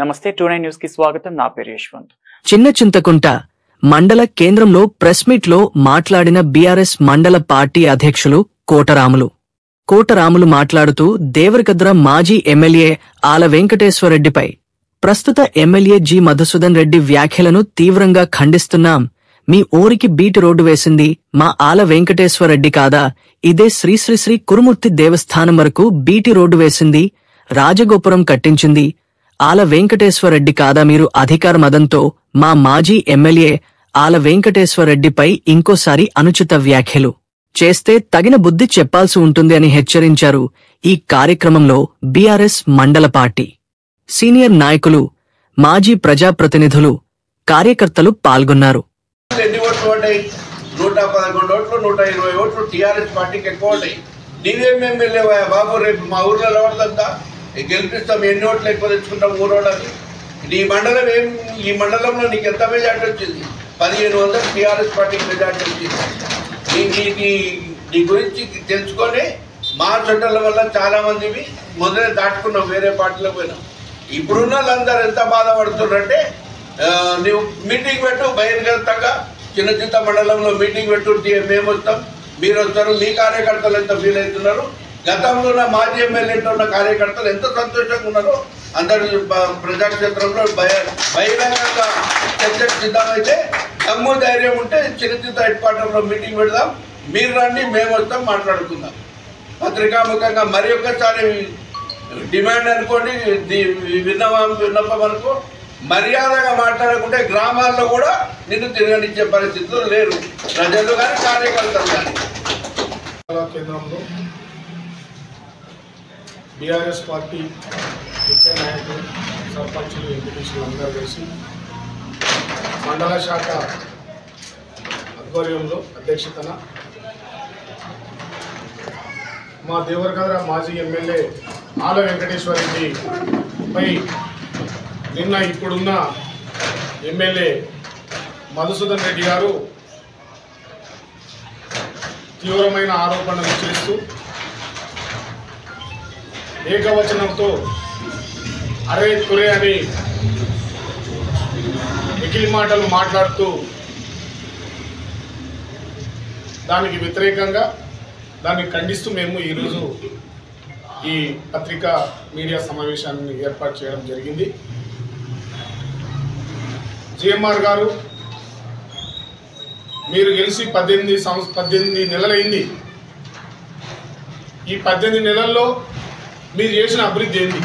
నమస్తే 29 న్యూస్ కి స్వాగతం. నా పేరు యశ్వంత్. చిన్న చింతకుంట మండల కేంద్రంలో ప్రెస్ మీట్ లో మాట్లాడిన బీఆర్ఎస్ మండల పార్టీ అధ్యక్షులు కోటరాములు మాట్లాడుతూ దేవరకద్ర మాజీ ఎమ్మెల్యే ఆల వెంకటేశ్వరరెడ్డిపై ప్రస్తుత ఎమ్మెల్యే జి మధుసూదన్ రెడ్డి వ్యాఖ్యలను తీవ్రంగా ఖండిస్తున్నాం. మీ ఊరికి బీటి రోడ్డు వేసింది మా ఆల వెంకటేశ్వరరెడ్డి కాదా? ఇదే శ్రీ శ్రీ శ్రీ కురుమూర్తి దేవస్థానం వరకు బీటి రోడ్డు వేసింది, రాజగోపురం కట్టించింది ఆల వెంకటేశ్వరరెడ్డి కాదా? మీరు అధికార మదంతో మా మాజీ ఎమ్మెల్యే ఆల వెంకటేశ్వరరెడ్డిపై ఇంకోసారి అనుచిత వ్యాఖ్యలు చేస్తే తగిన బుద్ధి చెప్పాల్సి ఉంటుంది అని హెచ్చరించారు. ఈ కార్యక్రమంలో బీఆర్ఎస్ మండల పార్టీ సీనియర్ నాయకులు, మాజీ ప్రజాప్రతినిధులు, కార్యకర్తలు పాల్గొన్నారు. 111 ఓట్లు 120 ఓట్లు టీఆర్ఎస్ పార్టీకి ఎక్కువ ఉంటాయి. నీవేం ఎమ్మెల్యే బాబు, రేపు మా ఊర్లో ఎవరిదంతా గెలిపిస్తాం, ఎన్ని ఓట్లు ఎక్కువ తెచ్చుకుంటాం ఊరోళ్ళకి. ఈ మండలంలో నీకు ఎంత మెజార్టీ వచ్చింది? 1500 టీఆర్ఎస్ పార్టీకి మెజార్టీ వచ్చింది. నీ గురించి తెలుసుకొని మా చుట్టాల వల్ల చాలా మందివి మొదలే దాటుకున్నాం, వేరే పార్టీలో పోయినాం. ఇప్పుడున్న వాళ్ళందరూ ఎంత బాధపడుతున్నారంటే, నువ్వు మీటింగ్ పెట్టు, బహిర్గతంగా చిన్న మండలంలో మీటింగ్ పెట్టు, మేము వస్తాం, మీరు వస్తారు, మీ కార్యకర్తలు ఎంత ఫీల్ అవుతున్నారు, గతంలో ఉన్న మాజీ ఎమ్మెల్యే ఉన్న కార్యకర్తలు ఎంత సంతోషంగా ఉన్నారో అందరూ ప్రజాక్షేత్రంలో బహిరంగంగా చర్చకు సిద్ధమైతే, దమ్ము ధైర్యం ఉంటే చిన్న హెడ్ క్వార్టర్లో మీటింగ్ పెడదాం, మీరు రండి, మేము వస్తాం, మాట్లాడుకుందాం. పత్రికాముఖంగా మరి ఒక్కసారి డిమాండ్ అనుకోండి, విన్నపం అనుకో, మర్యాదగా మాట్లాడకుంటే గ్రామాల్లో కూడా నిన్ను తిరగనిచ్చే పరిస్థితులు లేరు ప్రజలు కానీ కార్యకర్తలు కానీ. కేంద్రంలో బీఆర్ఎస్ పార్టీ ముఖ్య నాయకులు, సర్పంచులు, ఎంపీటీసీలు అందరూ కలిసి మండల శాఖ ఆధ్వర్యంలో అధ్యక్షతన మా దేవరకద్ర మాజీ ఎమ్మెల్యే ఆల వెంకటేశ్వరరెడ్డిపై నిన్న ఇప్పుడున్న ఎమ్మెల్యే మధుసూదన్ రెడ్డి గారు తీవ్రమైన ఆరోపణలు చేస్తూ ఏకవచనంతో అరే తురే అని మిగిలి మాటలు మాట్లాడుతూ దానికి వ్యతిరేకంగా దాన్ని ఖండిస్తూ మేము ఈరోజు ఈ పత్రికా మీడియా సమావేశాన్ని ఏర్పాటు చేయడం జరిగింది. జిఎంఆర్ గారు, మీరు గెలిచి 18 నెలలైంది. ఈ 18 నెలల్లో మీరు చేసిన అభివృద్ధి ఏంది?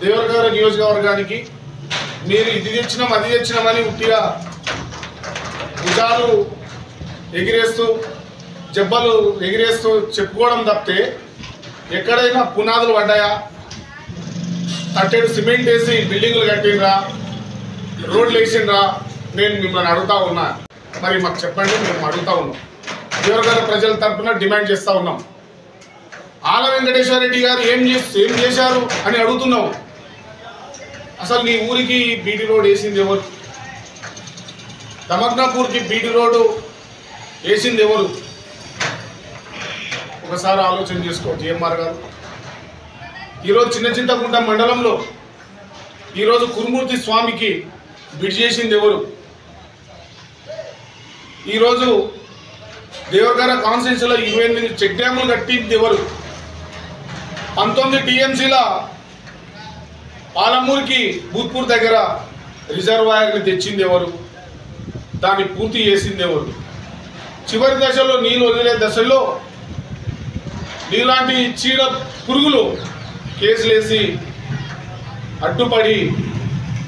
దేవరకద్ర నియోజకవర్గానికి మీరు ఇది తెచ్చినాం అది తెచ్చినామని ఉట్టిగా భుజాలు ఎగిరేస్తూ జబ్బలు ఎగిరేస్తూ చెప్పుకోవడం తప్పితే ఎక్కడైనా పునాదులు పడ్డాయా? కట్టెడు సిమెంట్ వేసి బిల్డింగులు కట్టినరా, రోడ్లు వేసిండ్రా? నేను మిమ్మల్ని అడుగుతా ఉన్నా, మరి మాకు చెప్పండి. మేము అడుగుతా ఉన్నాం, దేవరకద్ర ప్రజల తరఫున డిమాండ్ చేస్తూ ఉన్నాం. ఆల వెంకటేశ్వరరెడ్డి గారు ఏం చేశారు అని అడుగుతున్నాం. అసలు నీ ఊరికి బీటీ రోడ్ వేసింది ఎవరు? దమగ్నాపూర్కి బీటీ రోడ్డు వేసింది ఎవరు? ఒకసారి ఆలోచన చేసుకో జిఎంఆర్ గారు. ఈరోజు చిన్న చింతకుంట మండలంలో ఈరోజు కురుమూర్తి స్వామికి బ్రిడ్జ్ చేసింది ఎవరు? ఈరోజు దేవరకద్ర కాన్స్టిట్యున్సీలో 28 చెక్ డ్యాములు కట్టింది ఎవరు? 19 టీఎంసీల పాలమూరుకి భూత్పూర్ దగ్గర రిజర్వాయర్ని తెచ్చింది ఎవరు? దాన్ని పూర్తి చేసింది ఎవరు? చివరి దశలో నీళ్ళు వదిలే దశలో నీలాంటి చీడ పురుగులు కేసులేసి అడ్డుపడి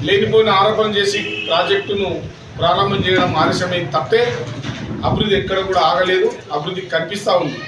లేనిపోయిన ఆరోపణ చేసి ప్రాజెక్టును ప్రారంభం చేయడం ఆలస్యమైంది తప్పే అభివృద్ధి ఎక్కడ కూడా ఆగలేదు. అభివృద్ధి కనిపిస్తూ ఉంది.